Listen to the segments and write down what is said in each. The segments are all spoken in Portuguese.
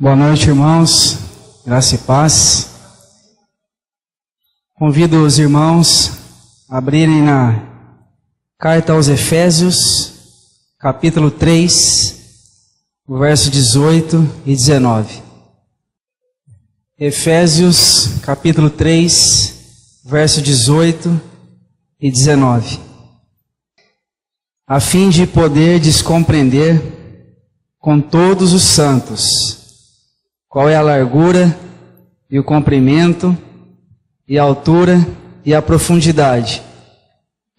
Boa noite, irmãos, graça e paz. Convido os irmãos a abrirem na carta aos Efésios, capítulo 3, verso 18 e 19. Efésios, capítulo 3, verso 18 e 19. A fim de poderdes compreender com todos os santos qual é a largura e o comprimento e a altura e a profundidade,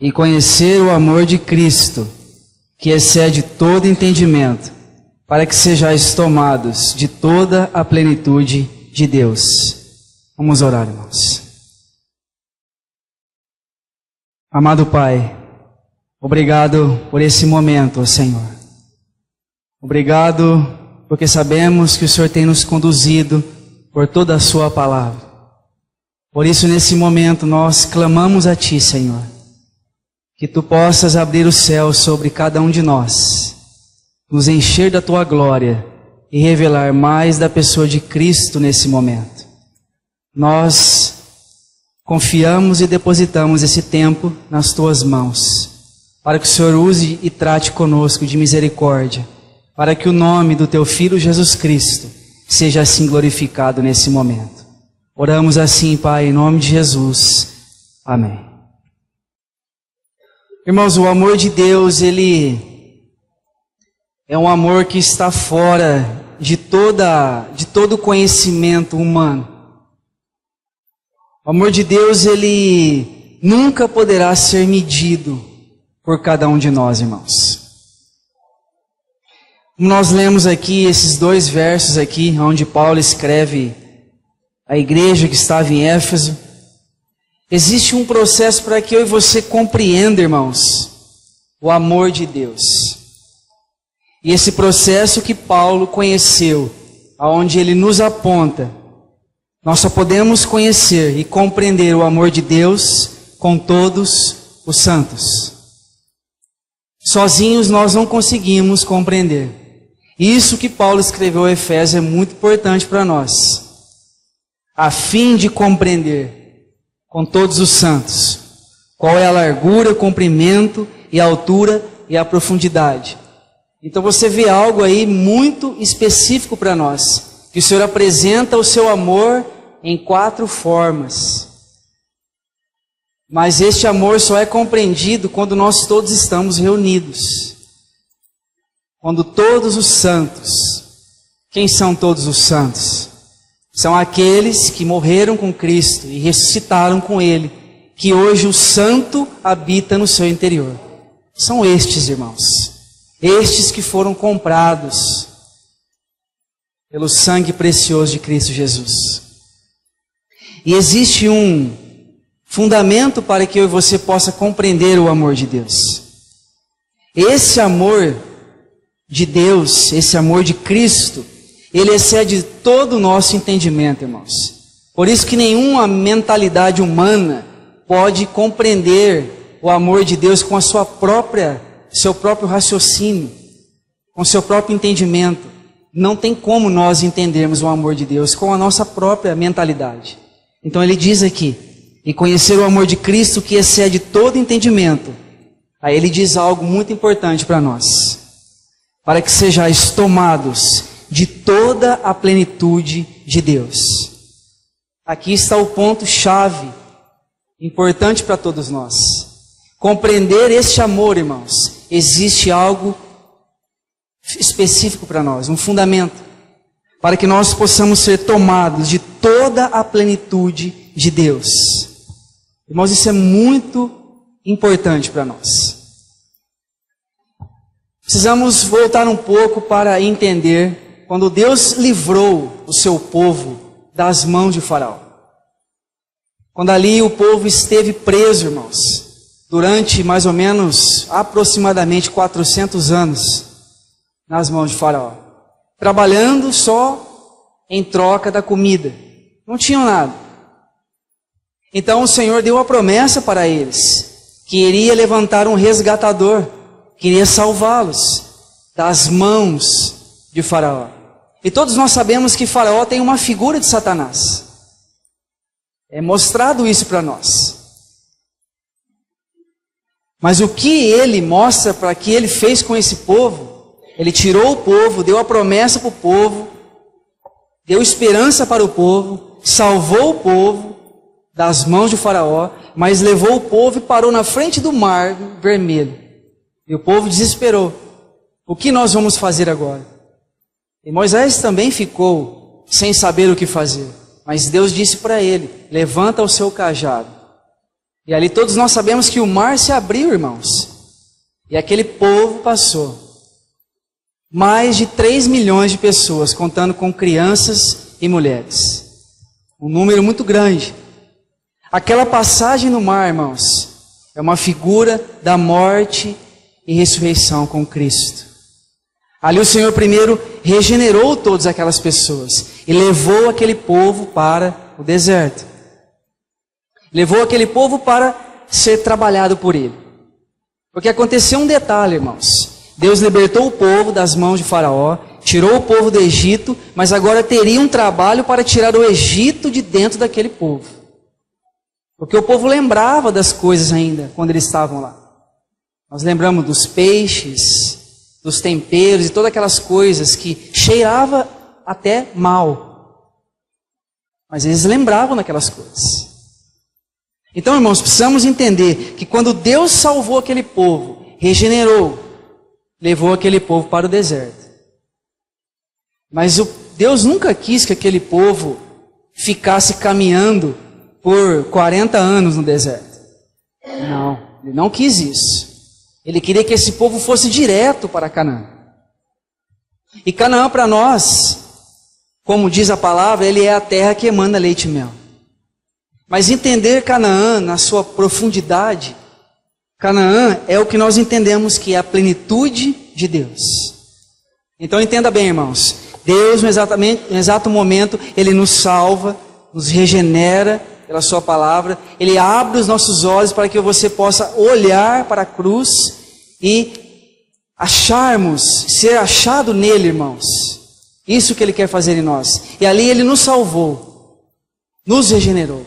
e conhecer o amor de Cristo, que excede todo entendimento, para que sejais tomados de toda a plenitude de Deus. Vamos orar, irmãos. Amado Pai, obrigado por esse momento, Senhor. Obrigado porque sabemos que o Senhor tem nos conduzido por toda a sua palavra. Por isso, nesse momento, nós clamamos a Ti, Senhor, que Tu possas abrir o céu sobre cada um de nós, nos encher da Tua glória e revelar mais da pessoa de Cristo nesse momento. Nós confiamos e depositamos esse tempo nas Tuas mãos, para que o Senhor use e trate conosco de misericórdia, para que o nome do Teu Filho Jesus Cristo seja assim glorificado nesse momento. Oramos assim, Pai, em nome de Jesus. Amém. Irmãos, o amor de Deus, ele é um amor que está fora de todo conhecimento humano. O amor de Deus, ele nunca poderá ser medido por cada um de nós, irmãos. Nós lemos aqui esses dois versos aqui, onde Paulo escreve a igreja que estava em Éfeso. Existe um processo para que eu e você compreenda, irmãos, o amor de Deus. E esse processo que Paulo conheceu, aonde ele nos aponta, nós só podemos conhecer e compreender o amor de Deus com todos os santos. Sozinhos nós não conseguimos compreender. Isso que Paulo escreveu a Efésios é muito importante para nós, a fim de compreender com todos os santos qual é a largura, o comprimento e a altura e a profundidade. Então você vê algo aí muito específico para nós, que o Senhor apresenta o seu amor em 4 formas. Mas este amor só é compreendido quando nós todos estamos reunidos. Quando todos os santos, quem são todos os santos? São aqueles que morreram com Cristo e ressuscitaram com Ele, que hoje o santo habita no seu interior. São estes, irmãos, estes que foram comprados pelo sangue precioso de Cristo Jesus. E existe um fundamento para que eu e você possa compreender o amor de Deus. Esse amor de Deus, esse amor de Cristo, ele excede todo o nosso entendimento, irmãos. Por isso que nenhuma mentalidade humana pode compreender o amor de Deus com seu próprio raciocínio, com seu próprio entendimento. Não tem como nós entendermos o amor de Deus com a nossa própria mentalidade. Então ele diz aqui, e conhecer o amor de Cristo que excede todo entendimento. Aí ele diz algo muito importante para nós. Para que sejais tomados de toda a plenitude de Deus. Aqui está o ponto-chave, importante para todos nós. Compreender este amor, irmãos, existe algo específico para nós, um fundamento, para que nós possamos ser tomados de toda a plenitude de Deus. Irmãos, isso é muito importante para nós. Precisamos voltar um pouco para entender quando Deus livrou o seu povo das mãos de Faraó. Quando ali o povo esteve preso, irmãos, durante mais ou menos aproximadamente 400 anos nas mãos de Faraó, trabalhando só em troca da comida. Não tinham nada. Então o Senhor deu a promessa para eles, que iria levantar um resgatador, queria salvá-los das mãos de Faraó. E todos nós sabemos que Faraó tem uma figura de Satanás. É mostrado isso para nós. Mas o que ele mostra para que ele fez com esse povo? Ele tirou o povo, deu a promessa para o povo, deu esperança para o povo, salvou o povo das mãos de Faraó, mas levou o povo e parou na frente do mar vermelho. E o povo desesperou. O que nós vamos fazer agora? E Moisés também ficou sem saber o que fazer. Mas Deus disse para ele: levanta o seu cajado. E ali todos nós sabemos que o mar se abriu, irmãos. E aquele povo passou. Mais de 3 milhões de pessoas, contando com crianças e mulheres. Um número muito grande. Aquela passagem no mar, irmãos, é uma figura da morte e ressurreição com Cristo. Ali o Senhor primeiro regenerou todas aquelas pessoas e levou aquele povo para o deserto. Levou aquele povo para ser trabalhado por ele. Porque aconteceu um detalhe, irmãos. Deus libertou o povo das mãos de Faraó, tirou o povo do Egito, mas agora teria um trabalho para tirar o Egito de dentro daquele povo. Porque o povo lembrava das coisas ainda, quando eles estavam lá. Nós lembramos dos peixes, dos temperos e todas aquelas coisas que cheirava até mal. Mas eles lembravam daquelas coisas. Então, irmãos, precisamos entender que quando Deus salvou aquele povo, regenerou, levou aquele povo para o deserto. Mas Deus nunca quis que aquele povo ficasse caminhando por 40 anos no deserto. Não, Ele não quis isso. Ele queria que esse povo fosse direto para Canaã. E Canaã para nós, como diz a palavra, ele é a terra que emana leite e mel. Mas entender Canaã na sua profundidade, Canaã é o que nós entendemos que é a plenitude de Deus. Então entenda bem, irmãos, Deus no exato momento, Ele nos salva, nos regenera pela sua palavra, Ele abre os nossos olhos para que você possa olhar para a cruz e ser achado nele, irmãos. Isso que Ele quer fazer em nós. E ali Ele nos salvou, nos regenerou.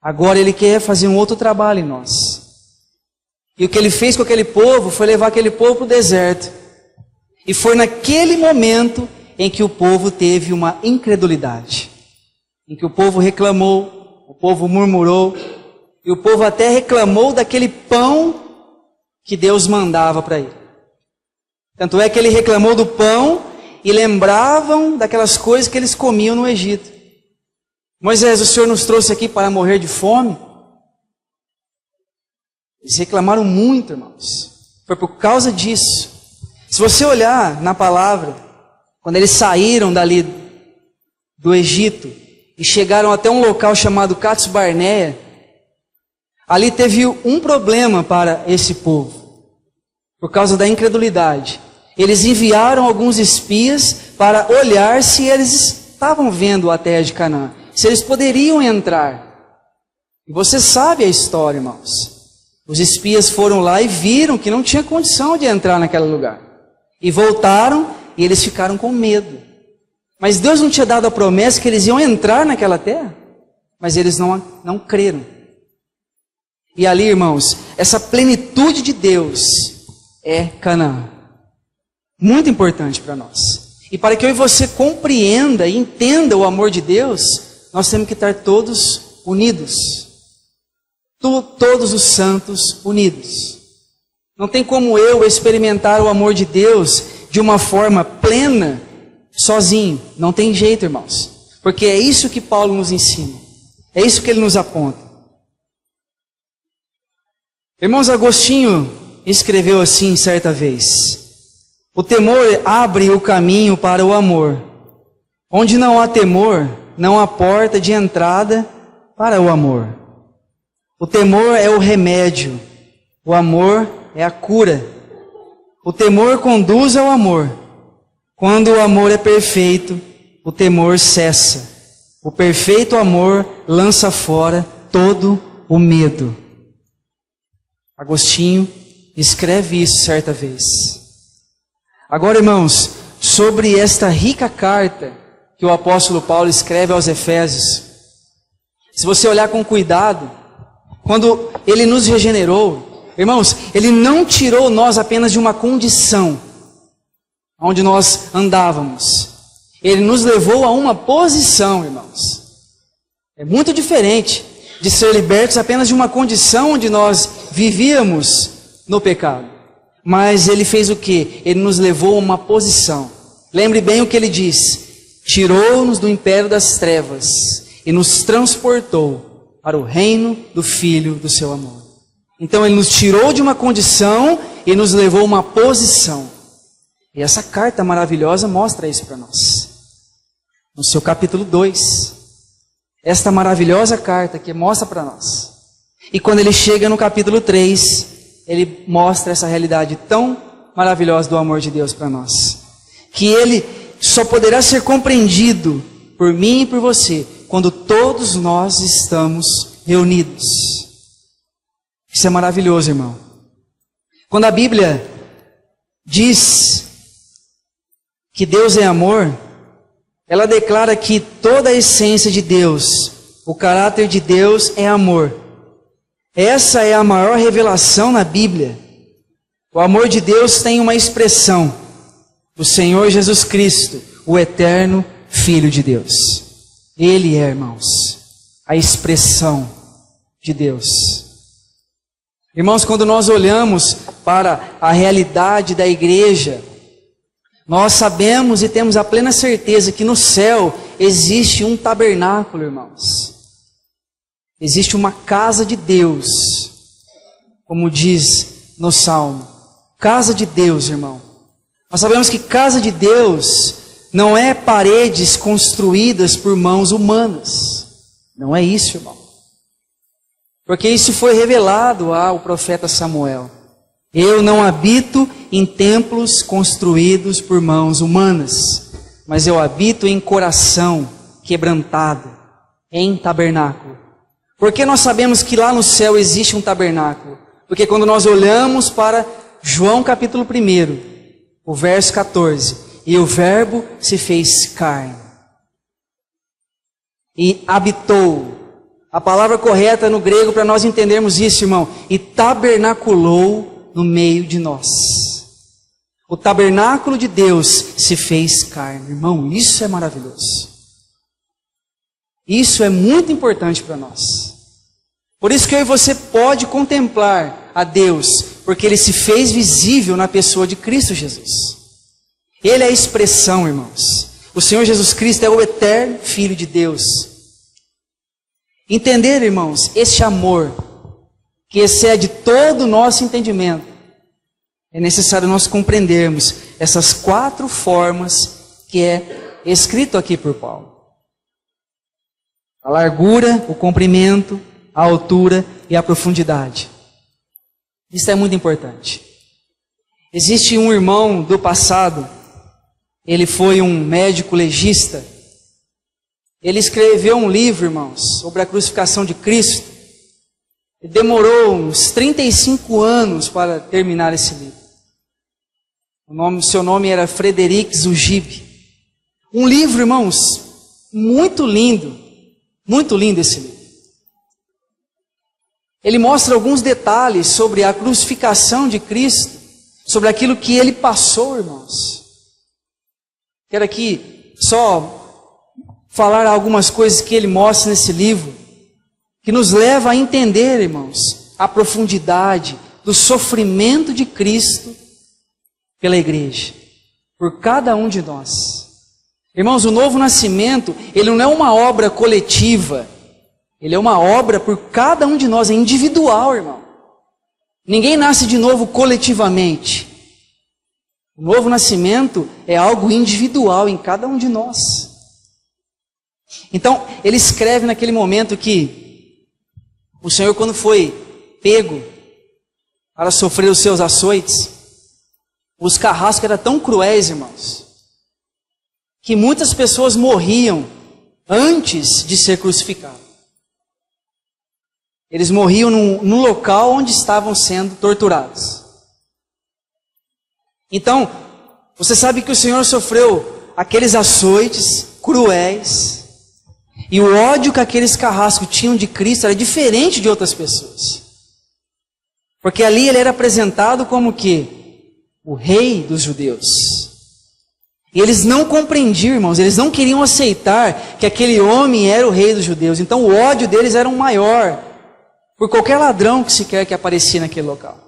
Agora Ele quer fazer um outro trabalho em nós. E o que Ele fez com aquele povo foi levar aquele povo para o deserto. E foi naquele momento em que o povo teve uma incredulidade. Em que o povo reclamou, o povo murmurou, e o povo até reclamou daquele pão que Deus mandava para ele. Tanto é que ele reclamou do pão e lembravam daquelas coisas que eles comiam no Egito. Moisés, o Senhor nos trouxe aqui para morrer de fome? Eles reclamaram muito, irmãos. Foi por causa disso. Se você olhar na palavra, quando eles saíram dali do Egito e chegaram até um local chamado Cades Barnea, ali teve um problema para esse povo, por causa da incredulidade. Eles enviaram alguns espias para olhar se eles estavam vendo a terra de Canaã, se eles poderiam entrar. E você sabe a história, irmãos. Os espias foram lá e viram que não tinha condição de entrar naquele lugar. E voltaram e eles ficaram com medo. Mas Deus não tinha dado a promessa que eles iam entrar naquela terra? Mas eles não creram. E ali, irmãos, essa plenitude de Deus é Canaã. Muito importante para nós. E para que eu e você compreenda e entenda o amor de Deus, nós temos que estar todos unidos. Todos os santos unidos. Não tem como eu experimentar o amor de Deus de uma forma plena, sozinho. Não tem jeito, irmãos. Porque é isso que Paulo nos ensina. É isso que ele nos aponta. Irmãos, Agostinho escreveu assim certa vez: o temor abre o caminho para o amor. Onde não há temor, não há porta de entrada para o amor. O temor é o remédio, o amor é a cura. O temor conduz ao amor. Quando o amor é perfeito, o temor cessa. O perfeito amor lança fora todo o medo. Agostinho escreve isso certa vez. Agora, irmãos, sobre esta rica carta que o apóstolo Paulo escreve aos Efésios. Se você olhar com cuidado, quando ele nos regenerou, irmãos, ele não tirou nós apenas de uma condição onde nós andávamos. Ele nos levou a uma posição, irmãos. É muito diferente de ser libertos apenas de uma condição onde nós vivíamos no pecado. Mas ele fez o quê? Ele nos levou a uma posição. Lembre bem o que ele diz: tirou-nos do império das trevas e nos transportou para o reino do Filho do seu amor. Então ele nos tirou de uma condição e nos levou a uma posição. E essa carta maravilhosa mostra isso para nós. No seu capítulo 2, esta maravilhosa carta que mostra para nós. E quando ele chega no capítulo 3, ele mostra essa realidade tão maravilhosa do amor de Deus para nós. Que ele só poderá ser compreendido por mim e por você quando todos nós estamos reunidos. Isso é maravilhoso, irmão. Quando a Bíblia diz que Deus é amor, ela declara que toda a essência de Deus, o caráter de Deus é amor. Essa é a maior revelação na Bíblia. O amor de Deus tem uma expressão: o Senhor Jesus Cristo, o eterno Filho de Deus. Ele é, irmãos, a expressão de Deus. Irmãos, quando nós olhamos para a realidade da igreja, nós sabemos e temos a plena certeza que no céu existe um tabernáculo, irmãos. Existe uma casa de Deus, como diz no Salmo. Casa de Deus, irmão. Nós sabemos que casa de Deus não é paredes construídas por mãos humanas. Não é isso, irmão. Porque isso foi revelado ao profeta Samuel. Eu não habito em templos construídos por mãos humanas, mas eu habito em coração quebrantado, em tabernáculo. Por que nós sabemos que lá no céu existe um tabernáculo? Porque quando nós olhamos para João capítulo 1, o verso 14, e o verbo se fez carne e habitou. A palavra correta no grego para nós entendermos isso, irmão, e tabernaculou no meio de nós. O tabernáculo de Deus se fez carne. Irmão, isso é maravilhoso. Isso é muito importante para nós. Por isso que eu e você pode contemplar a Deus, porque Ele se fez visível na pessoa de Cristo Jesus. Ele é a expressão, irmãos. O Senhor Jesus Cristo é o eterno Filho de Deus. Entender, irmãos, este amor que excede todo o nosso entendimento, é necessário nós compreendermos essas 4 formas que é escrito aqui por Paulo. A largura, o comprimento, a altura e a profundidade. Isso é muito importante. Existe um irmão do passado, ele foi um médico legista. Ele escreveu um livro, irmãos, sobre a crucificação de Cristo. Ele demorou uns 35 anos para terminar esse livro. Seu nome era Frederic Zugib. Um livro, irmãos, muito lindo esse livro. Ele mostra alguns detalhes sobre a crucificação de Cristo, sobre aquilo que ele passou, irmãos. Quero aqui só falar algumas coisas que ele mostra nesse livro, que nos leva a entender, irmãos, a profundidade do sofrimento de Cristo pela igreja, por cada um de nós. Irmãos, o novo nascimento, ele não é uma obra coletiva, ele é uma obra por cada um de nós, é individual, irmão. Ninguém nasce de novo coletivamente. O novo nascimento é algo individual em cada um de nós. Então, ele escreve naquele momento que o Senhor, quando foi pego para sofrer os seus açoites, os carrascos eram tão cruéis, irmãos, que muitas pessoas morriam antes de ser crucificados. Eles morriam no local onde estavam sendo torturados. Então, Você sabe que o Senhor sofreu aqueles açoites cruéis, e o ódio que aqueles carrascos tinham de Cristo era diferente de outras pessoas. Porque ali ele era apresentado como que o rei dos judeus. E eles não compreendiam, irmãos, eles não queriam aceitar que aquele homem era o rei dos judeus. Então o ódio deles era maior por qualquer ladrão que sequer que aparecia naquele local.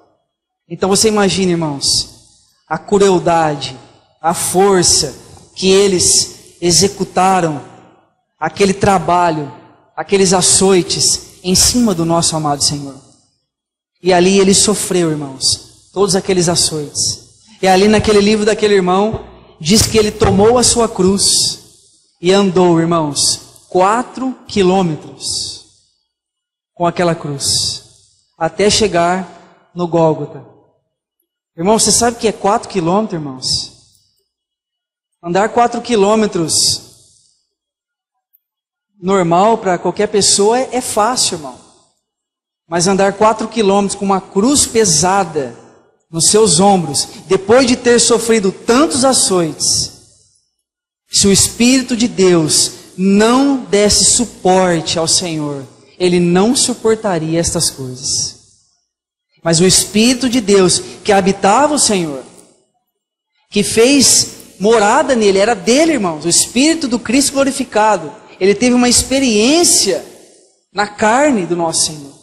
Então você imagina, irmãos, a crueldade, a força que eles executaram, aquele trabalho, aqueles açoites em cima do nosso amado Senhor. E ali ele sofreu, irmãos, todos aqueles açoites. E ali naquele livro daquele irmão, diz que ele tomou a sua cruz e andou, irmãos, 4 quilômetros com aquela cruz, até chegar no Gólgota. Irmão, você sabe o que é 4 quilômetros, irmãos? Andar 4 quilômetros normal para qualquer pessoa é fácil, irmão. Mas andar 4 quilômetros com uma cruz pesada nos seus ombros, depois de ter sofrido tantos açoites, se o Espírito de Deus não desse suporte ao Senhor, ele não suportaria estas coisas. Mas o Espírito de Deus que habitava o Senhor, que fez morada nele, era dele, irmãos, o Espírito do Cristo glorificado, ele teve uma experiência na carne do nosso Senhor.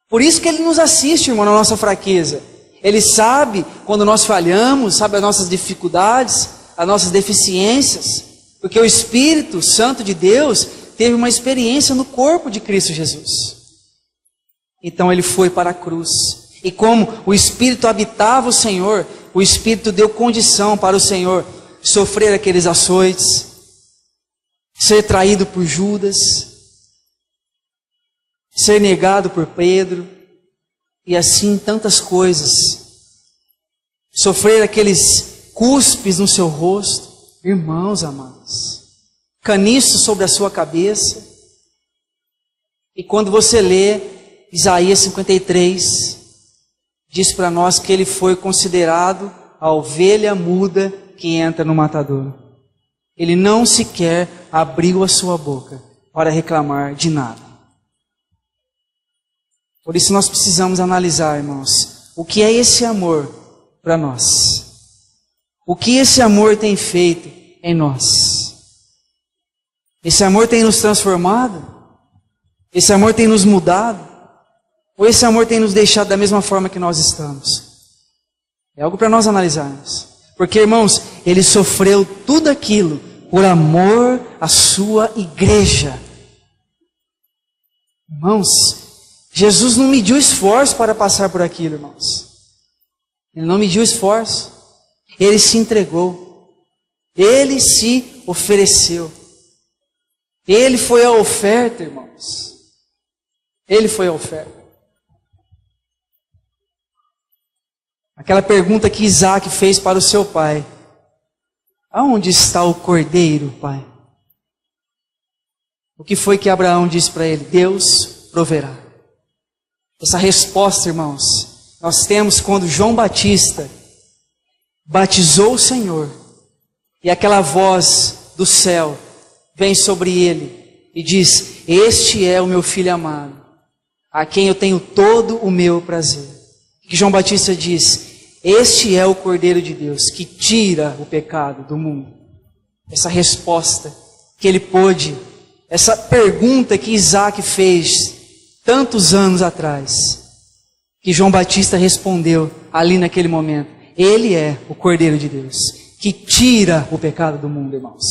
Por isso que ele nos assiste, irmão, na nossa fraqueza. Ele sabe quando nós falhamos, sabe as nossas dificuldades, as nossas deficiências, porque o Espírito Santo de Deus teve uma experiência no corpo de Cristo Jesus. Então ele foi para a cruz. E como o Espírito habitava o Senhor, o Espírito deu condição para o Senhor sofrer aqueles açoites, ser traído por Judas, ser negado por Pedro, e assim tantas coisas. Sofrer aqueles cuspes no seu rosto, irmãos amados, caniço sobre a sua cabeça. E quando você lê Isaías 53, diz para nós que ele foi considerado a ovelha muda que entra no matadouro. Ele não sequer abriu a sua boca para reclamar de nada. Por isso nós precisamos analisar, irmãos, o que é esse amor para nós. O que esse amor tem feito em nós. Esse amor tem nos transformado? Esse amor tem nos mudado? Ou esse amor tem nos deixado da mesma forma que nós estamos? É algo para nós analisarmos. Porque, irmãos, ele sofreu tudo aquilo por amor à sua igreja. Irmãos, Jesus não mediu esforço para passar por aquilo, irmãos. Ele não mediu esforço. Ele se entregou. Ele se ofereceu. Ele foi a oferta, irmãos. Ele foi a oferta. Aquela pergunta que Isaac fez para o seu pai: aonde está o cordeiro, pai? O que foi que Abraão disse para ele? Deus proverá. Essa resposta, irmãos, nós temos quando João Batista batizou o Senhor, e aquela voz do céu vem sobre ele e diz: este é o meu filho amado, a quem eu tenho todo o meu prazer. Que João Batista diz: este é o Cordeiro de Deus que tira o pecado do mundo. Essa resposta que ele pôde, essa pergunta que Isaac fez tantos anos atrás, que João Batista respondeu ali naquele momento: ele é o Cordeiro de Deus que tira o pecado do mundo, irmãos.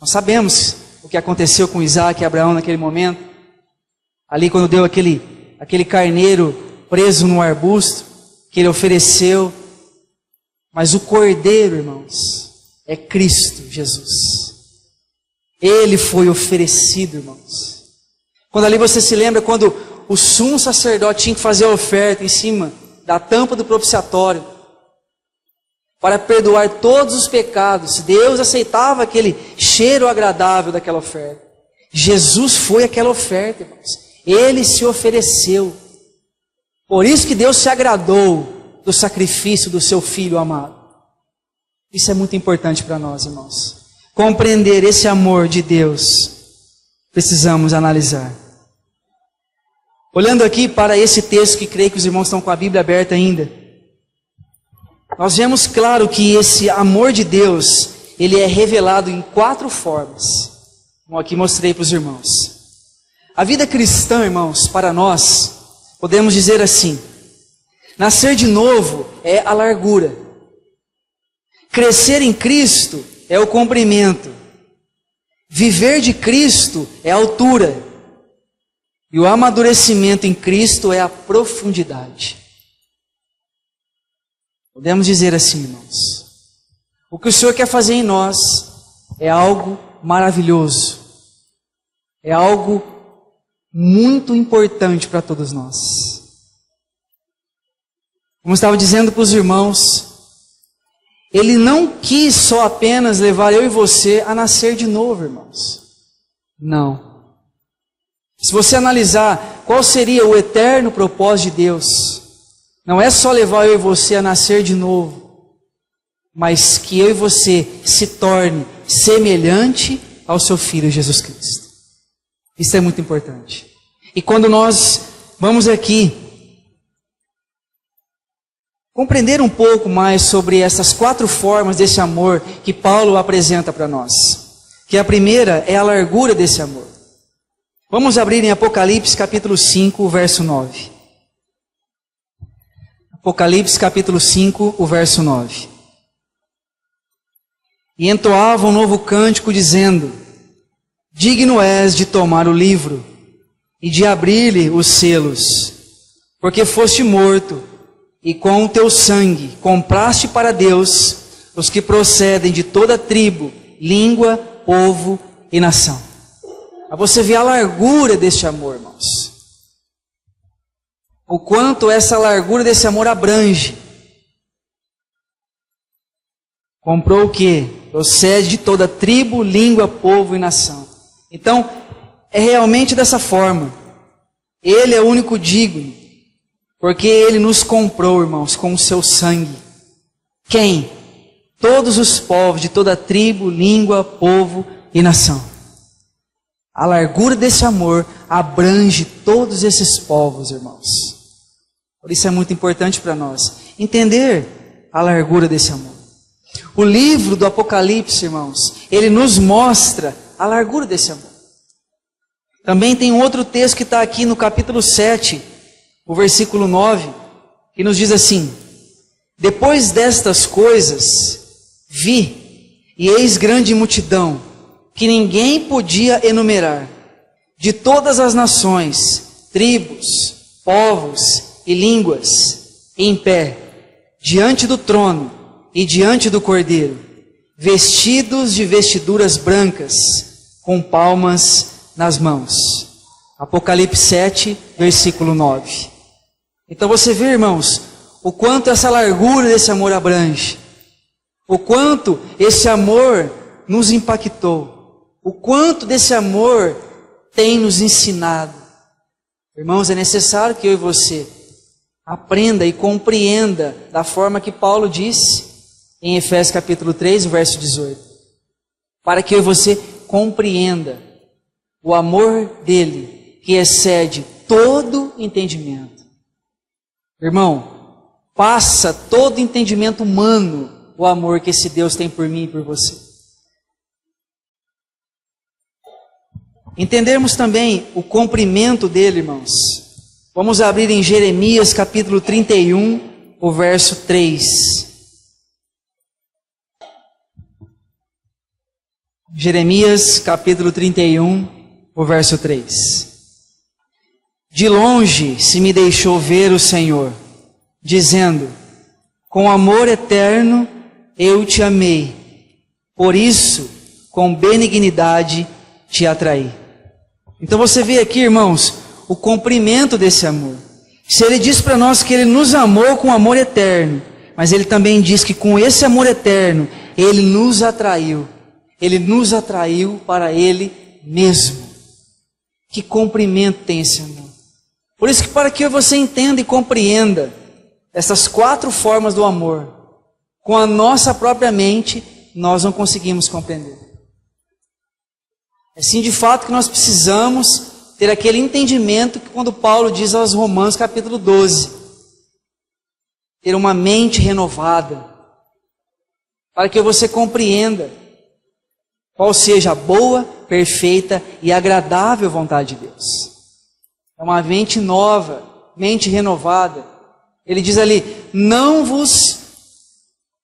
Nós sabemos o que aconteceu com Isaac e Abraão naquele momento, ali quando deu aquele carneiro preso no arbusto, que ele ofereceu. Mas o Cordeiro, irmãos, é Cristo Jesus. Ele foi oferecido, irmãos. Quando ali você se lembra, quando o sumo sacerdote tinha que fazer a oferta em cima da tampa do propiciatório, para perdoar todos os pecados, Deus aceitava aquele cheiro agradável daquela oferta. Jesus foi aquela oferta, irmãos. Ele se ofereceu. Por isso que Deus se agradou do sacrifício do seu Filho amado. Isso é muito importante para nós, irmãos. Compreender esse amor de Deus, precisamos analisar. Olhando aqui para esse texto, que creio que os irmãos estão com a Bíblia aberta ainda, nós vemos claro que esse amor de Deus, ele é revelado em 4 formas, como aqui mostrei para os irmãos. A vida cristã, irmãos, para nós, podemos dizer assim: nascer de novo é a largura, crescer em Cristo é o comprimento, viver de Cristo é a altura, e o amadurecimento em Cristo é a profundidade. Podemos dizer assim, irmãos: o que o Senhor quer fazer em nós é algo maravilhoso, é algo muito importante para todos nós. Como eu estava dizendo para os irmãos, Ele não quis só apenas levar eu e você a nascer de novo, irmãos. Não. Se você analisar qual seria o eterno propósito de Deus, não é só levar eu e você a nascer de novo, mas que eu e você se torne semelhante ao seu Filho Jesus Cristo. Isso é muito importante. E quando nós vamos aqui compreender um pouco mais sobre essas 4 formas desse amor que Paulo apresenta para nós, que a primeira é a largura desse amor. Vamos abrir em Apocalipse capítulo 5, o verso 9. Apocalipse capítulo 5, o verso 9. E entoava um novo cântico dizendo: digno és de tomar o livro e de abrir-lhe os selos, porque foste morto, e com o teu sangue compraste para Deus os que procedem de toda tribo, língua, povo e nação. Aí você vê a largura deste amor, irmãos. O quanto essa largura desse amor abrange. Comprou o quê? Procede de toda tribo, língua, povo e nação. Então, é realmente dessa forma. Ele é o único digno, porque Ele nos comprou, irmãos, com o seu sangue. Quem? Todos os povos de toda tribo, língua, povo e nação. A largura desse amor abrange todos esses povos, irmãos. Por isso é muito importante para nós entender a largura desse amor. O livro do Apocalipse, irmãos, ele nos mostra a largura desse amor. Também tem um outro texto que está aqui no capítulo 7, o versículo 9, que nos diz assim: depois destas coisas, vi, e eis grande multidão, que ninguém podia enumerar, de todas as nações, tribos, povos e línguas, em pé, diante do trono e diante do Cordeiro, vestidos de vestiduras brancas, com palmas nas mãos. Apocalipse 7, versículo 9. Então você vê, irmãos, o quanto essa largura desse amor abrange, o quanto esse amor nos impactou, o quanto desse amor tem nos ensinado. Irmãos, é necessário que eu e você aprenda e compreenda da forma que Paulo disse em Efésios capítulo 3, verso 18. Para que eu e você compreenda o amor dele, que excede todo entendimento. Irmão, passa todo entendimento humano o amor que esse Deus tem por mim e por você. Entendermos também o comprimento dele, irmãos. Vamos abrir em Jeremias capítulo 31, o verso 3. Jeremias capítulo 31, o verso 3. De longe se me deixou ver o Senhor, dizendo: com amor eterno eu te amei, por isso com benignidade te atraí. Então você vê aqui, irmãos, o comprimento desse amor. Se Ele diz para nós que Ele nos amou com amor eterno, mas Ele também diz que com esse amor eterno, Ele nos atraiu. Ele nos atraiu para Ele mesmo. Que comprimento tem esse amor. Por isso que para que você entenda e compreenda essas 4 formas do amor, com a nossa própria mente, nós não conseguimos compreender. É sim de fato que nós precisamos ter aquele entendimento que quando Paulo diz aos Romanos capítulo 12, ter uma mente renovada, para que você compreenda qual seja a boa, perfeita e agradável vontade de Deus. É uma mente nova, mente renovada. Ele diz ali, não vos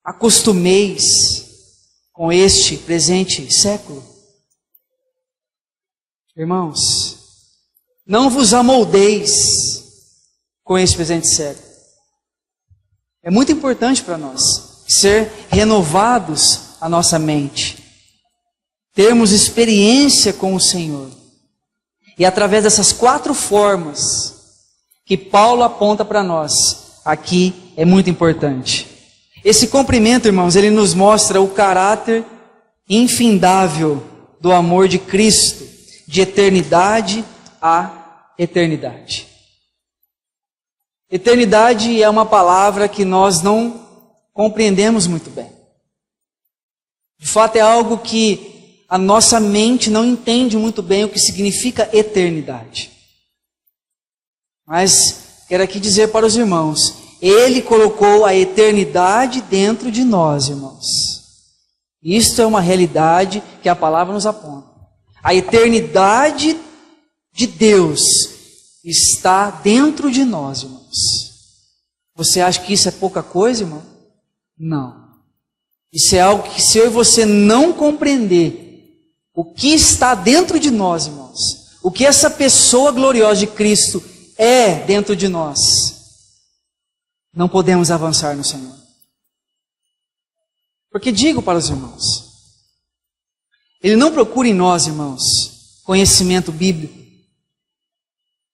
acostumeis com este presente século. Irmãos, não vos amoldeis com este presente século. É muito importante para nós ser renovados a nossa mente, termos experiência com o Senhor. E através dessas 4 formas que Paulo aponta para nós, aqui é muito importante. Esse cumprimento, irmãos, ele nos mostra o caráter infindável do amor de Cristo, de eternidade a eternidade. Eternidade é uma palavra que nós não compreendemos muito bem. De fato, é algo que a nossa mente não entende muito bem o que significa eternidade. Mas quero aqui dizer para os irmãos, Ele colocou a eternidade dentro de nós, irmãos. Isto é uma realidade que a palavra nos aponta. A eternidade de Deus está dentro de nós, irmãos. Você acha que isso é pouca coisa, irmão? Não. Isso é algo que, se eu e você não compreender o que está dentro de nós, irmãos, o que essa pessoa gloriosa de Cristo é dentro de nós, não podemos avançar no Senhor. Porque digo para os irmãos, Ele não procura em nós, irmãos, conhecimento bíblico.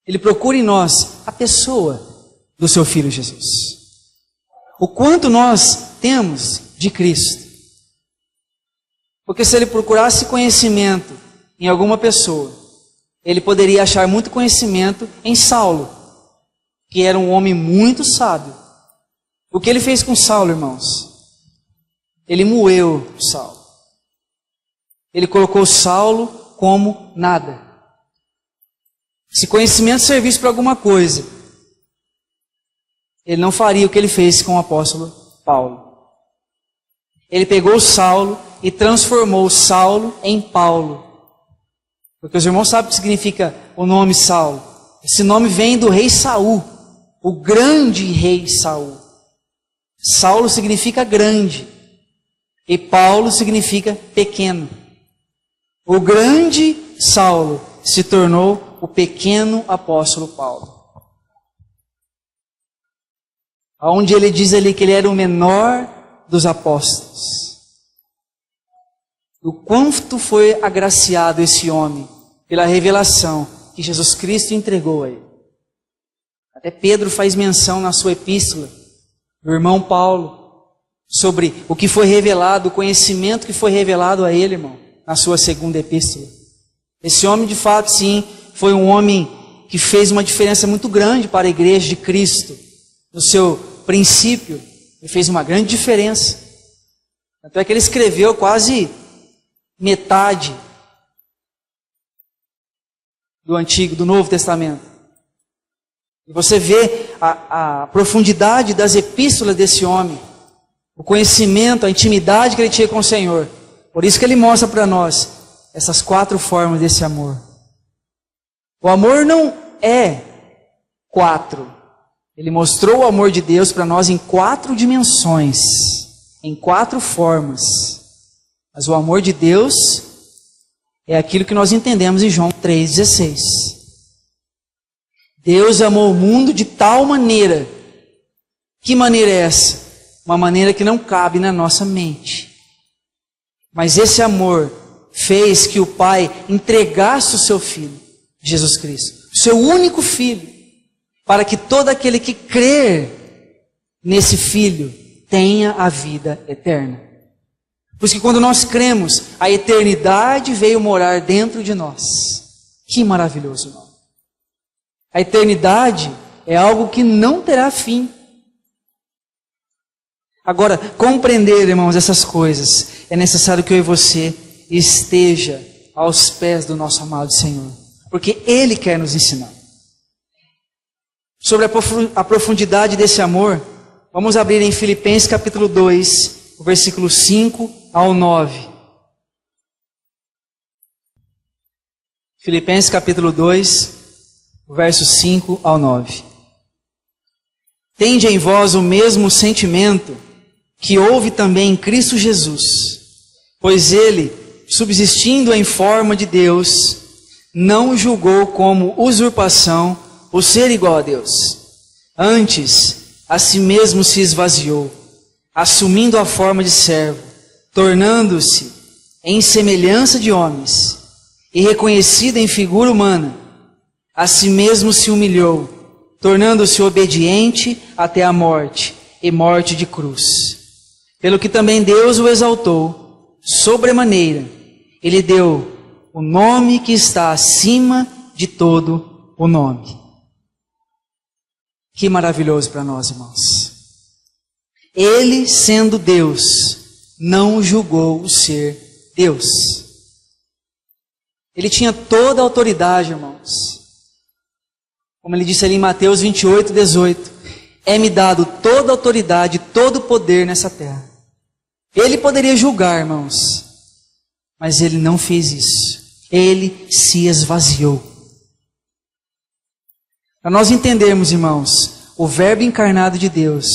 Ele procura em nós a pessoa do seu Filho Jesus. O quanto nós temos de Cristo. Porque se Ele procurasse conhecimento em alguma pessoa, Ele poderia achar muito conhecimento em Saulo, que era um homem muito sábio. O que Ele fez com Saulo, irmãos? Ele moeu Saulo. Ele colocou Saulo como nada. Se conhecimento servisse para alguma coisa, Ele não faria o que Ele fez com o apóstolo Paulo. Ele pegou Saulo e transformou Saulo em Paulo. Porque os irmãos sabem o que significa o nome Saulo. Esse nome vem do rei Saul, o grande rei Saul. Saulo significa grande e Paulo significa pequeno. O grande Saulo se tornou o pequeno apóstolo Paulo. Onde ele diz ali que ele era o menor dos apóstolos. O quanto foi agraciado esse homem pela revelação que Jesus Cristo entregou a ele. Até Pedro faz menção na sua epístola do irmão Paulo sobre o que foi revelado, o conhecimento que foi revelado a ele, irmão, na sua segunda epístola. Esse homem, de fato, sim, foi um homem que fez uma diferença muito grande para a igreja de Cristo. No seu princípio, ele fez uma grande diferença. Tanto é que ele escreveu quase metade do Novo Testamento. E você vê a profundidade das epístolas desse homem, o conhecimento, a intimidade que ele tinha com o Senhor. Por isso que ele mostra para nós essas 4 formas desse amor. O amor não é 4. Ele mostrou o amor de Deus para nós em 4 dimensões, em 4 formas. Mas o amor de Deus é aquilo que nós entendemos em João 3,16. Deus amou o mundo de tal maneira. Que maneira é essa? Uma maneira que não cabe na nossa mente. Mas esse amor fez que o Pai entregasse o seu Filho, Jesus Cristo, o seu único Filho, para que todo aquele que crer nesse Filho tenha a vida eterna. Por isso que quando nós cremos, a eternidade veio morar dentro de nós. Que maravilhoso, irmão. A eternidade é algo que não terá fim. Agora, compreender, irmãos, essas coisas, é necessário que eu e você esteja aos pés do nosso amado Senhor, porque Ele quer nos ensinar. Sobre a profundidade desse amor, vamos abrir em Filipenses capítulo 2, o versículo 5 ao 9. Filipenses capítulo 2, versos 5 ao 9. Tende em vós o mesmo sentimento que houve também em Cristo Jesus, pois Ele, subsistindo em forma de Deus, não julgou como usurpação o ser igual a Deus. Antes, a si mesmo se esvaziou, assumindo a forma de servo, tornando-se em semelhança de homens, e reconhecido em figura humana, a si mesmo se humilhou, tornando-se obediente até a morte, e morte de cruz. Pelo que também Deus o exaltou, sobremaneira, e lhe deu o nome que está acima de todo o nome. Que maravilhoso para nós, irmãos. Ele, sendo Deus, não julgou o ser Deus. Ele tinha toda a autoridade, irmãos. Como ele disse ali em Mateus 28, 18. É-me dado toda a autoridade, todo o poder nessa terra. Ele poderia julgar, irmãos. Mas ele não fez isso. Ele se esvaziou. Para nós entendermos, irmãos, o Verbo encarnado de Deus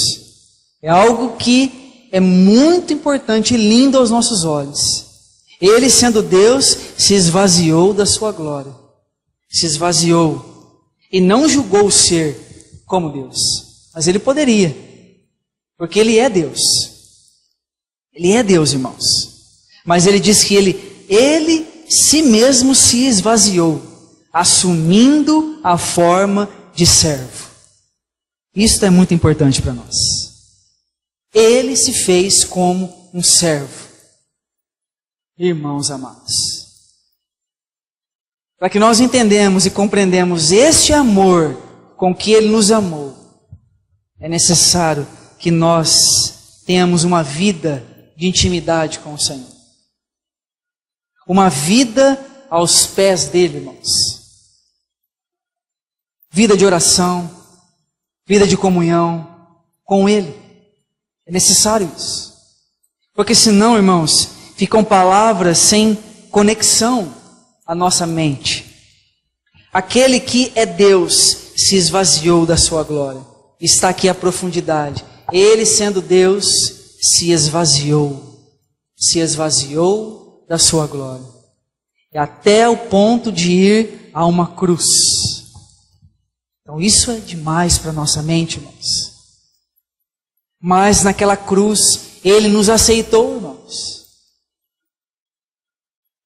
é algo que é muito importante e lindo aos nossos olhos. Ele, sendo Deus, se esvaziou da sua glória. Se esvaziou. E não julgou o ser como Deus. Mas ele poderia. Porque ele é Deus. Ele é Deus, irmãos. Mas ele diz que ele si mesmo se esvaziou, assumindo a forma de servo. Isso é muito importante para nós. Ele se fez como um servo. Irmãos amados, para que nós entendamos e compreendamos este amor com que Ele nos amou, é necessário que nós tenhamos uma vida de intimidade com o Senhor. Uma vida aos pés dEle, irmãos. Vida de oração, vida de comunhão com Ele. É necessário isso. Porque senão, irmãos, ficam palavras sem conexão à nossa mente. Aquele que é Deus se esvaziou da sua glória. Está aqui a profundidade. Ele, sendo Deus, se esvaziou. Se esvaziou da sua glória. E até o ponto de ir a uma cruz. Então isso é demais para a nossa mente, irmãos. Mas naquela cruz, Ele nos aceitou, irmãos.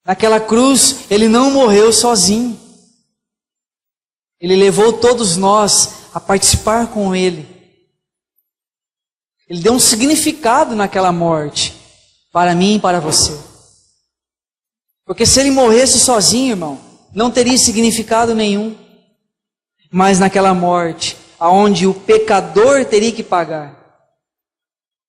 Naquela cruz, Ele não morreu sozinho. Ele levou todos nós a participar com Ele. Ele deu um significado naquela morte, para mim e para você. Porque se Ele morresse sozinho, irmão, não teria significado nenhum. Mas naquela morte, aonde o pecador teria que pagar.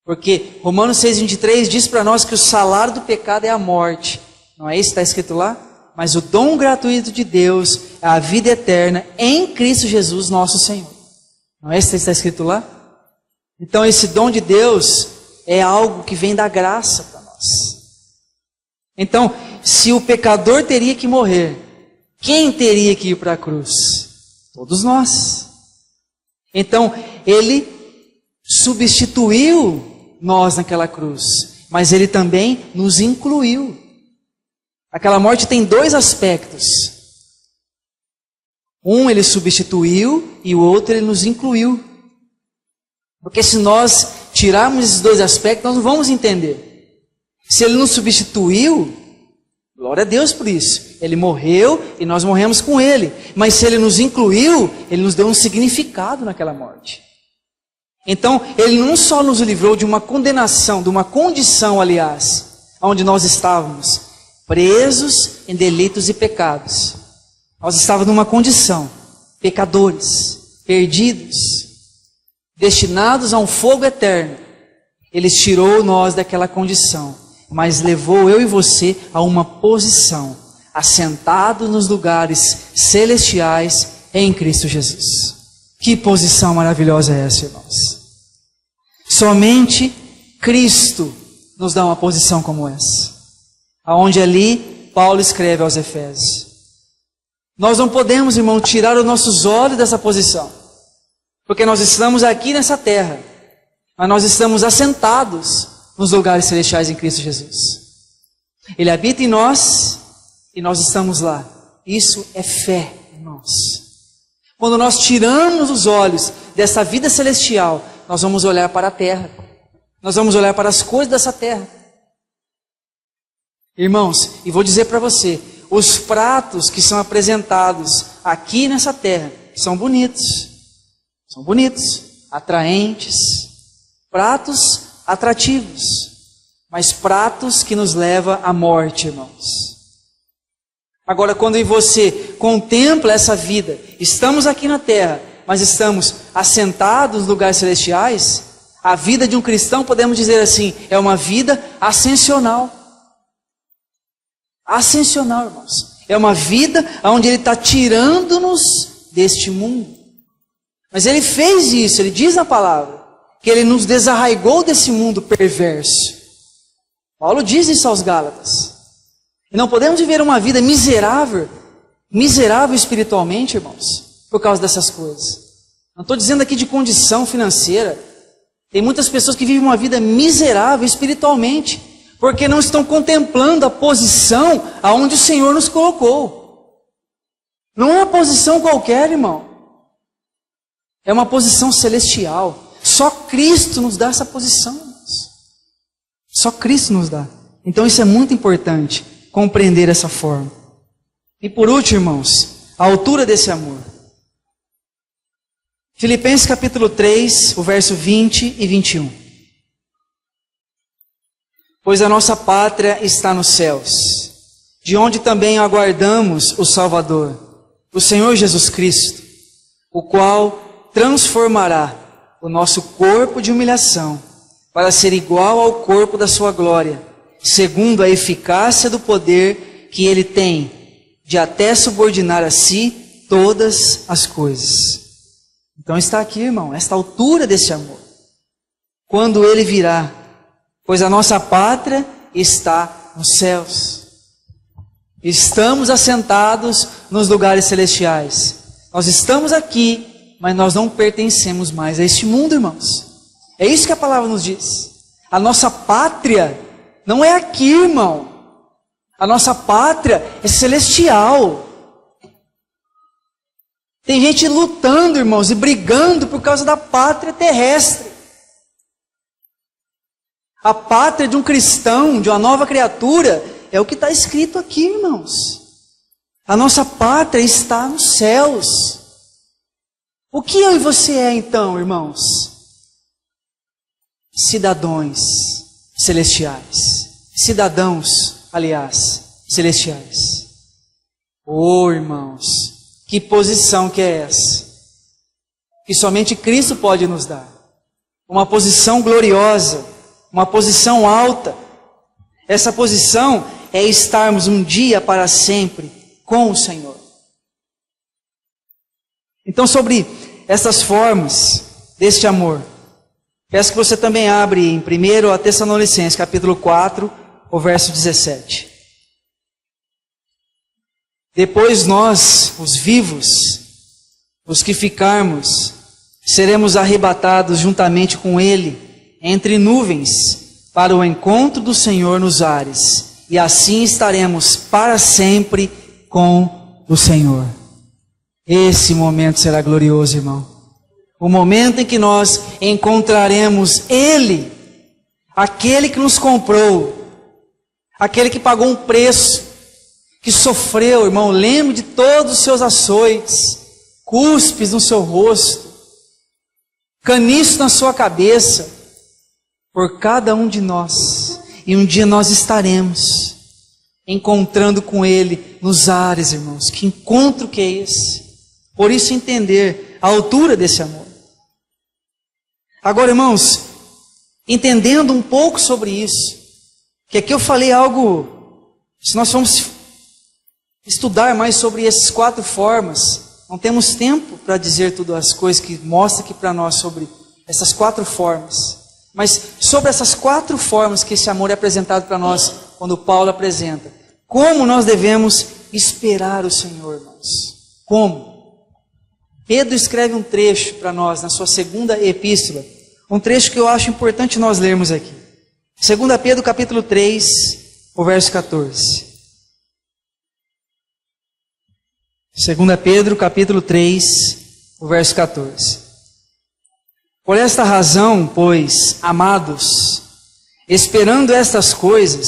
Porque Romanos 6,23 diz para nós que o salário do pecado é a morte. Não é isso que está escrito lá? Mas o dom gratuito de Deus é a vida eterna em Cristo Jesus nosso Senhor. Não é isso que está escrito lá? Então esse dom de Deus é algo que vem da graça para nós. Então, se o pecador teria que morrer, quem teria que ir para a cruz? Todos nós. Então, Ele substituiu nós naquela cruz, mas Ele também nos incluiu. Aquela morte tem dois aspectos. Um Ele substituiu e o outro Ele nos incluiu. Porque se nós tirarmos esses dois aspectos, nós não vamos entender. Se Ele nos substituiu, glória a Deus por isso. Ele morreu e nós morremos com Ele. Mas se Ele nos incluiu, Ele nos deu um significado naquela morte. Então, Ele não só nos livrou de uma condenação, de uma condição, aliás, onde nós estávamos presos em delitos e pecados. Nós estávamos numa condição, pecadores, perdidos, destinados a um fogo eterno. Ele tirou nós daquela condição, mas levou eu e você a uma posição, assentado nos lugares celestiais em Cristo Jesus. Que posição maravilhosa é essa, irmãos? Somente Cristo nos dá uma posição como essa. Aonde ali Paulo escreve aos Efésios. Nós não podemos, irmão, tirar os nossos olhos dessa posição. Porque nós estamos aqui nessa terra, mas nós estamos assentados nos lugares celestiais em Cristo Jesus. Ele habita em nós e nós estamos lá. Isso é fé, irmãos. Quando nós tiramos os olhos dessa vida celestial, nós vamos olhar para a terra. Nós vamos olhar para as coisas dessa terra. Irmãos, e vou dizer para você, os pratos que são apresentados aqui nessa terra são bonitos. São bonitos, atraentes, pratos atrativos, mas pratos que nos levam à morte, irmãos. Agora, quando você contempla essa vida, estamos aqui na terra, mas estamos assentados nos lugares celestiais, a vida de um cristão, podemos dizer assim, é uma vida ascensional. Ascensional, irmãos. É uma vida onde Ele está tirando-nos deste mundo. Mas Ele fez isso, Ele diz na palavra, que Ele nos desarraigou desse mundo perverso. Paulo diz isso aos Gálatas. E não podemos viver uma vida miserável espiritualmente, irmãos, por causa dessas coisas. Não estou dizendo aqui de condição financeira. Tem muitas pessoas que vivem uma vida miserável espiritualmente, porque não estão contemplando a posição aonde o Senhor nos colocou. Não é uma posição qualquer, irmão. É uma posição celestial. Só Cristo nos dá essa posição, irmãos. Só Cristo nos dá. Então isso é muito importante, compreender essa forma. E por último, irmãos, a altura desse amor. Filipenses capítulo 3, o verso 20 e 21. Pois a nossa pátria está nos céus, de onde também aguardamos o Salvador, o Senhor Jesus Cristo, o qual transformará o nosso corpo de humilhação para ser igual ao corpo da sua glória, segundo a eficácia do poder que Ele tem de até subordinar a si todas as coisas. Então está aqui, irmão, esta altura desse amor. Quando Ele virá, pois a nossa pátria está nos céus. Estamos assentados nos lugares celestiais. Nós estamos aqui, mas nós não pertencemos mais a este mundo, irmãos. É isso que a palavra nos diz. A nossa pátria não é aqui, irmão. A nossa pátria é celestial. Tem gente lutando, irmãos, e brigando por causa da pátria terrestre. A pátria de um cristão, de uma nova criatura, é o que está escrito aqui, irmãos. A nossa pátria está nos céus. O que eu e você é então, irmãos? Cidadãos celestiais. Cidadãos, aliás, celestiais. Oh, irmãos, que posição que é essa? Que somente Cristo pode nos dar. Uma posição gloriosa, uma posição alta. Essa posição é estarmos um dia para sempre com o Senhor. Então, sobre essas formas deste amor, peço que você também abre em 1 Tessalonicenses, capítulo 4, o verso 17. Depois nós, os vivos, os que ficarmos, seremos arrebatados juntamente com Ele, entre nuvens, para o encontro do Senhor nos ares, e assim estaremos para sempre com o Senhor. Esse momento será glorioso, irmão. O momento em que nós encontraremos Ele, aquele que nos comprou, aquele que pagou um preço, que sofreu, irmão. Lembre de todos os seus açoites, cuspes no seu rosto, caniço na sua cabeça, por cada um de nós. E um dia nós estaremos encontrando com Ele nos ares, irmãos. Que encontro que é esse? Por isso entender a altura desse amor. Agora, irmãos, entendendo um pouco sobre isso, que aqui eu falei algo, se nós formos estudar mais sobre essas 4 formas, não temos tempo para dizer todas as coisas que mostra aqui para nós sobre essas 4 formas. Mas sobre essas 4 formas que esse amor é apresentado para nós, quando Paulo apresenta, como nós devemos esperar o Senhor, irmãos? Como? Pedro escreve um trecho para nós, na sua 2ª epístola, um trecho que eu acho importante nós lermos aqui. 2 Pedro capítulo 3, o verso 14. 2 Pedro capítulo 3, o verso 14. Por esta razão, pois, amados, esperando estas coisas,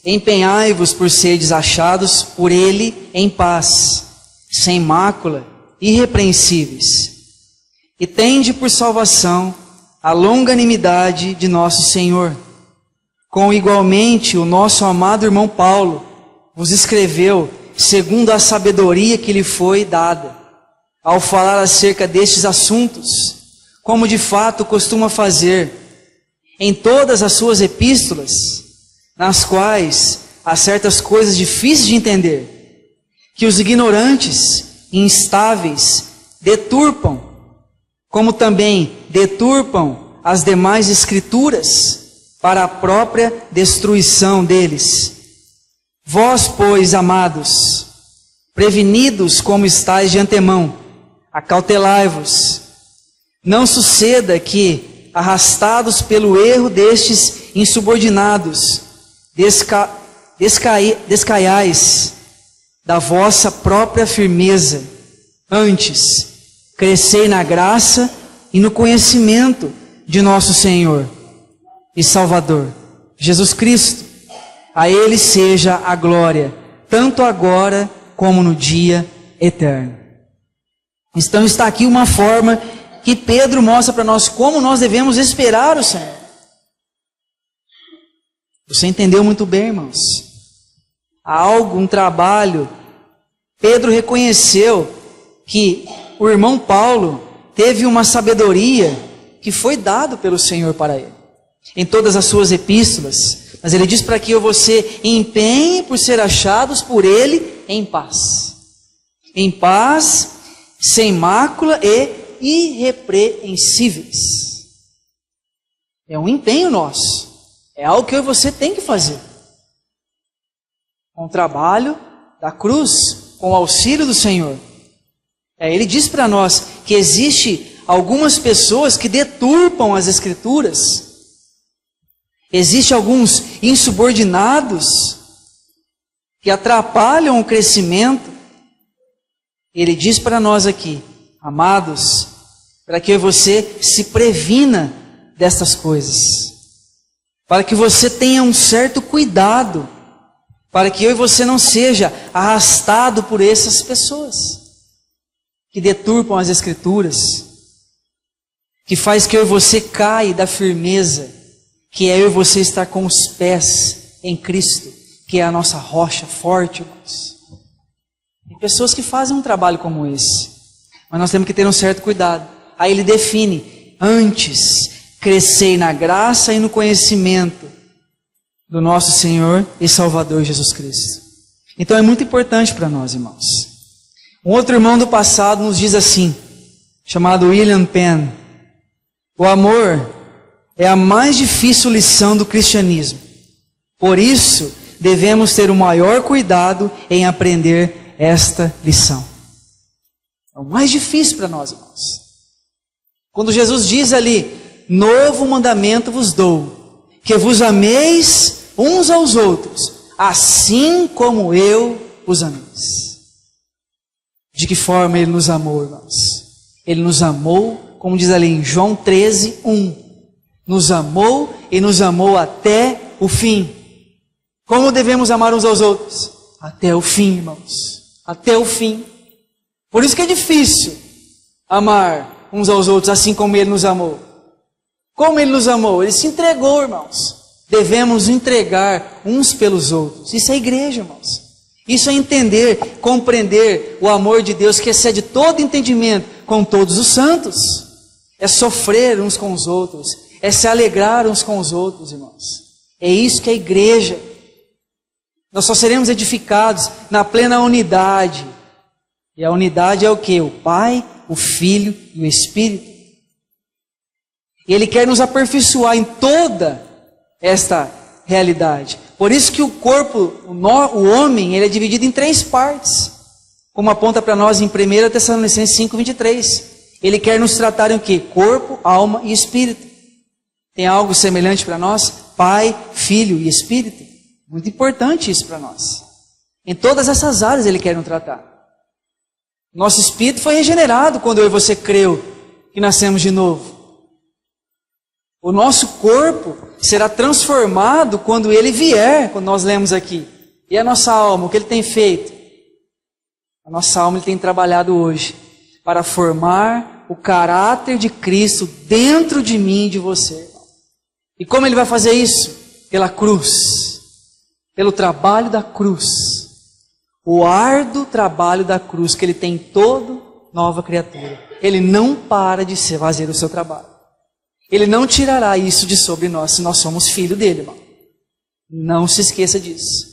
empenhai-vos por seres achados por Ele em paz, sem mácula, irrepreensíveis. E tende por salvação a longanimidade de nosso Senhor. Com igualmente o nosso amado irmão Paulo vos escreveu, segundo a sabedoria que lhe foi dada, ao falar acerca destes assuntos, como de fato costuma fazer em todas as suas epístolas, nas quais há certas coisas difíceis de entender, que os ignorantes e instáveis deturpam, como também deturpam as demais escrituras para a própria destruição deles. Vós, pois, amados, prevenidos como estáis de antemão, acautelai-vos. Não suceda que, arrastados pelo erro destes insubordinados, descaiais da vossa própria firmeza. Antes, crescei na graça e no conhecimento de nosso Senhor e Salvador, Jesus Cristo. A Ele seja a glória, tanto agora como no dia eterno. Então está aqui uma forma que Pedro mostra para nós como nós devemos esperar o Senhor. Você entendeu muito bem, irmãos? Há algo, um trabalho. Pedro reconheceu que o irmão Paulo teve uma sabedoria que foi dado pelo Senhor para ele, em todas as suas epístolas. Mas ele diz para que você empenhe por ser achados por ele em paz. Em paz, sem mácula e irrepreensíveis. É um empenho nosso. É algo que eu e você tem que fazer. Com o trabalho da cruz, com o auxílio do Senhor. Ele diz para nós que existe algumas pessoas que deturpam as Escrituras. Existem alguns insubordinados que atrapalham o crescimento. Ele diz para nós aqui, amados, para que você se previna destas coisas, para que você tenha um certo cuidado, para que eu e você não seja arrastado por essas pessoas que deturpam as Escrituras, que faz que eu e você caia da firmeza, que é eu e você estar com os pés em Cristo, que é a nossa rocha forte, irmãos. Tem pessoas que fazem um trabalho como esse, mas nós temos que ter um certo cuidado. Aí ele define, antes crescei na graça e no conhecimento do nosso Senhor e Salvador Jesus Cristo. Então é muito importante para nós, irmãos. Um outro irmão do passado nos diz assim, chamado William Penn: o amor é a mais difícil lição do cristianismo. Por isso, devemos ter o maior cuidado em aprender esta lição. É o mais difícil para nós, irmãos. Quando Jesus diz ali, novo mandamento vos dou, que vos ameis uns aos outros, assim como eu os ameis. De que forma Ele nos amou, irmãos? Ele nos amou, como diz ali em João 13, 1. Nos amou e nos amou até o fim. Como devemos amar uns aos outros? Até o fim, irmãos. Até o fim. Por isso que é difícil amar uns aos outros assim como Ele nos amou. Como Ele nos amou? Ele se entregou, irmãos. Devemos entregar uns pelos outros. Isso é igreja, irmãos. Isso é entender, compreender o amor de Deus que excede todo entendimento com todos os santos. É sofrer uns com os outros. é se alegrar uns com os outros, irmãos. É isso que é a igreja. Nós só seremos edificados na plena unidade. E a unidade é o quê? O Pai, o Filho e o Espírito. E Ele quer nos aperfeiçoar em toda esta realidade. Por isso que o corpo, o homem, ele é dividido em 3 partes. Como aponta para nós em 1 Tessalonicenses 5:23. Ele quer nos tratar em o quê? Corpo, alma e espírito. Tem algo semelhante para nós? Pai, Filho e Espírito. Muito importante isso para nós. Em todas essas áreas Ele quer nos tratar. Nosso espírito foi regenerado quando eu e você creu que nascemos de novo. O nosso corpo será transformado quando Ele vier, quando nós lemos aqui. E a nossa alma, o que Ele tem feito? A nossa alma Ele tem trabalhado hoje para formar o caráter de Cristo dentro de mim e de você. E como Ele vai fazer isso? Pela cruz. Pelo trabalho da cruz. O árduo trabalho da cruz que Ele tem em toda nova criatura. Ele não para de fazer o seu trabalho. Ele não tirará isso de sobre nós, se nós somos filho dele, irmão. Não se esqueça disso.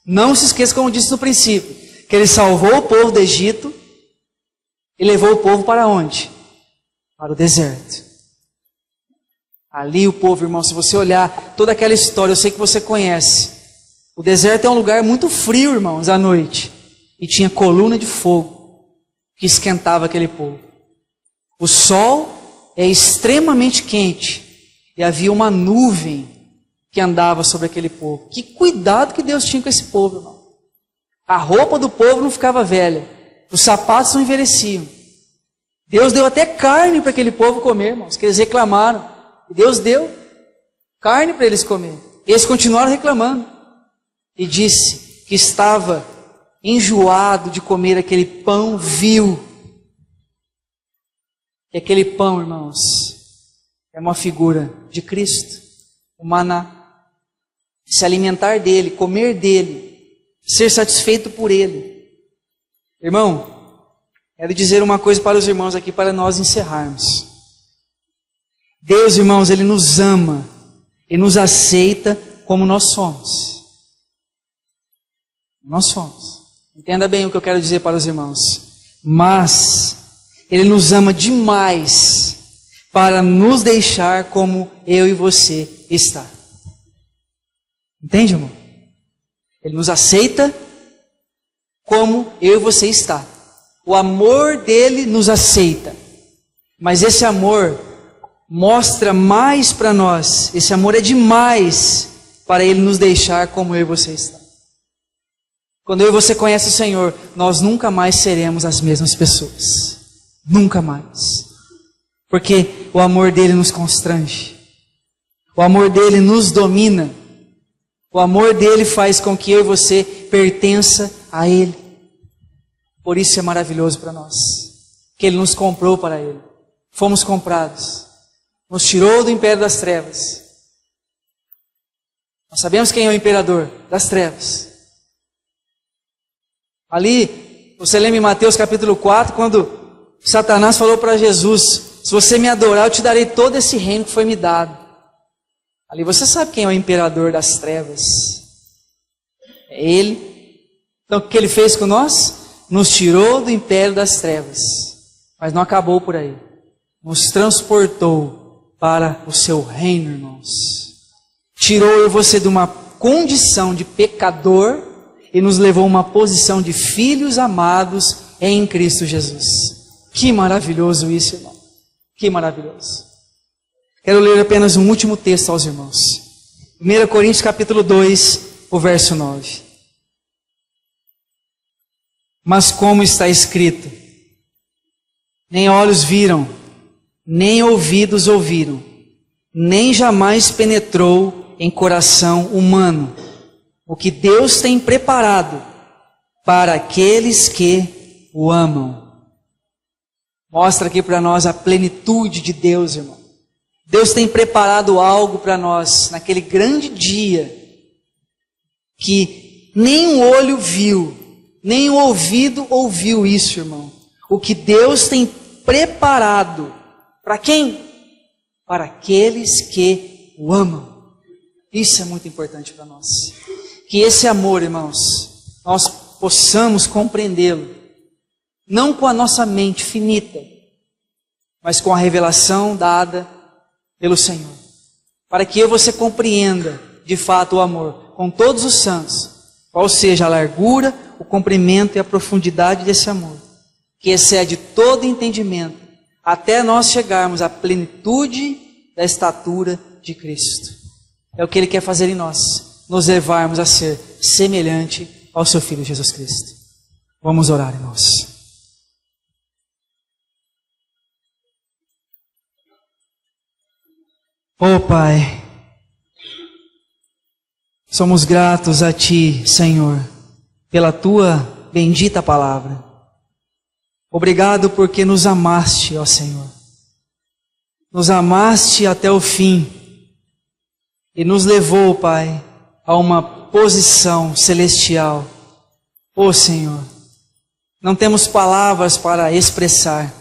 Não se esqueça, como disse no princípio, que Ele salvou o povo do Egito e levou o povo para onde? Para o deserto. Ali o povo, irmão, se você olhar toda aquela história, eu sei que você conhece. O deserto é um lugar muito frio, irmãos, à noite. E tinha coluna de fogo que esquentava aquele povo. O sol é extremamente quente. E havia uma nuvem que andava sobre aquele povo. Que cuidado que Deus tinha com esse povo, irmão. A roupa do povo não ficava velha. Os sapatos não envelheciam. Deus deu até carne para aquele povo comer, irmãos, que eles reclamaram. E Deus deu carne para eles comer. E eles continuaram reclamando. E disse que estava enjoado de comer aquele pão vil. E aquele pão, irmãos, é uma figura de Cristo, o maná. Se alimentar dele, comer dele, ser satisfeito por ele. Irmão, quero dizer uma coisa para os irmãos aqui, para nós encerrarmos. Deus, irmãos, Ele nos ama e nos aceita como nós somos. Nós somos. Entenda bem o que eu quero dizer para os irmãos. Mas Ele nos ama demais para nos deixar como eu e você está. Entende, irmão? Ele nos aceita como eu e você está. O amor dele nos aceita. Mas esse amor mostra mais para nós. Esse amor é demais para Ele nos deixar como eu e você está. Quando eu e você conhecem o Senhor, nós nunca mais seremos as mesmas pessoas. Nunca mais. Porque o amor dele nos constrange. O amor dele nos domina. O amor dele faz com que eu e você pertença a Ele. Por isso é maravilhoso para nós. Que Ele nos comprou para Ele. Fomos comprados. Nos tirou do império das trevas. Nós sabemos quem é o imperador das trevas. Ali, você lembra em Mateus capítulo 4, quando Satanás falou para Jesus: se você me adorar, eu te darei todo esse reino que foi me dado. Ali você sabe quem é o imperador das trevas. É Ele. Então o que Ele fez com nós? Nos tirou do império das trevas. Mas não acabou por aí. Nos transportou para o seu reino, irmãos. Tirou você de uma condição de pecador e nos levou a uma posição de filhos amados em Cristo Jesus. Que maravilhoso isso, irmão. Que maravilhoso. Quero ler apenas um último texto aos irmãos. 1 Coríntios capítulo 2, o verso 9. Mas como está escrito: nem olhos viram, nem ouvidos ouviram, nem jamais penetrou em coração humano o que Deus tem preparado para aqueles que o amam. Mostra aqui para nós a plenitude de Deus, irmão. Deus tem preparado algo para nós naquele grande dia que nem o olho viu, nem o ouvido ouviu isso, irmão. O que Deus tem preparado para quem? para aqueles que o amam. Isso é muito importante para nós. Que esse amor, irmãos, nós possamos compreendê-lo, não com a nossa mente finita, mas com a revelação dada pelo Senhor. Para que você compreenda, de fato, o amor com todos os santos, qual seja a largura, o comprimento e a profundidade desse amor, que excede todo entendimento, até nós chegarmos à plenitude da estatura de Cristo. É o que Ele quer fazer em nós, nos levarmos a ser semelhante ao Seu Filho Jesus Cristo. Vamos orar, irmãos. Oh Pai, somos gratos a Ti, Senhor, pela Tua bendita palavra. Obrigado porque nos amaste, ó Senhor. Nos amaste até o fim e nos levou, Pai, a uma posição celestial. Ó Senhor, não temos palavras para expressar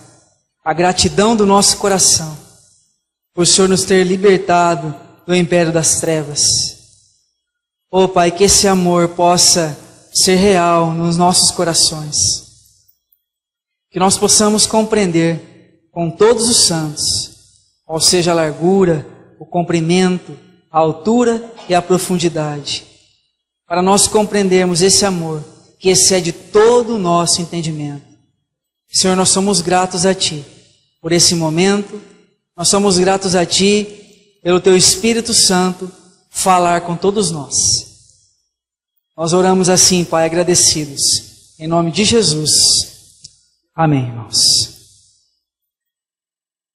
a gratidão do nosso coração por o Senhor nos ter libertado do império das trevas. Ó Pai, que esse amor possa ser real nos nossos corações. Que nós possamos compreender com todos os santos, qual seja a largura, o comprimento, a altura e a profundidade. Para nós compreendermos esse amor que excede todo o nosso entendimento. Senhor, nós somos gratos a Ti por esse momento. Nós somos gratos a Ti pelo Teu Espírito Santo falar com todos nós. Nós oramos assim, Pai, agradecidos. Em nome de Jesus. Amém, irmãos.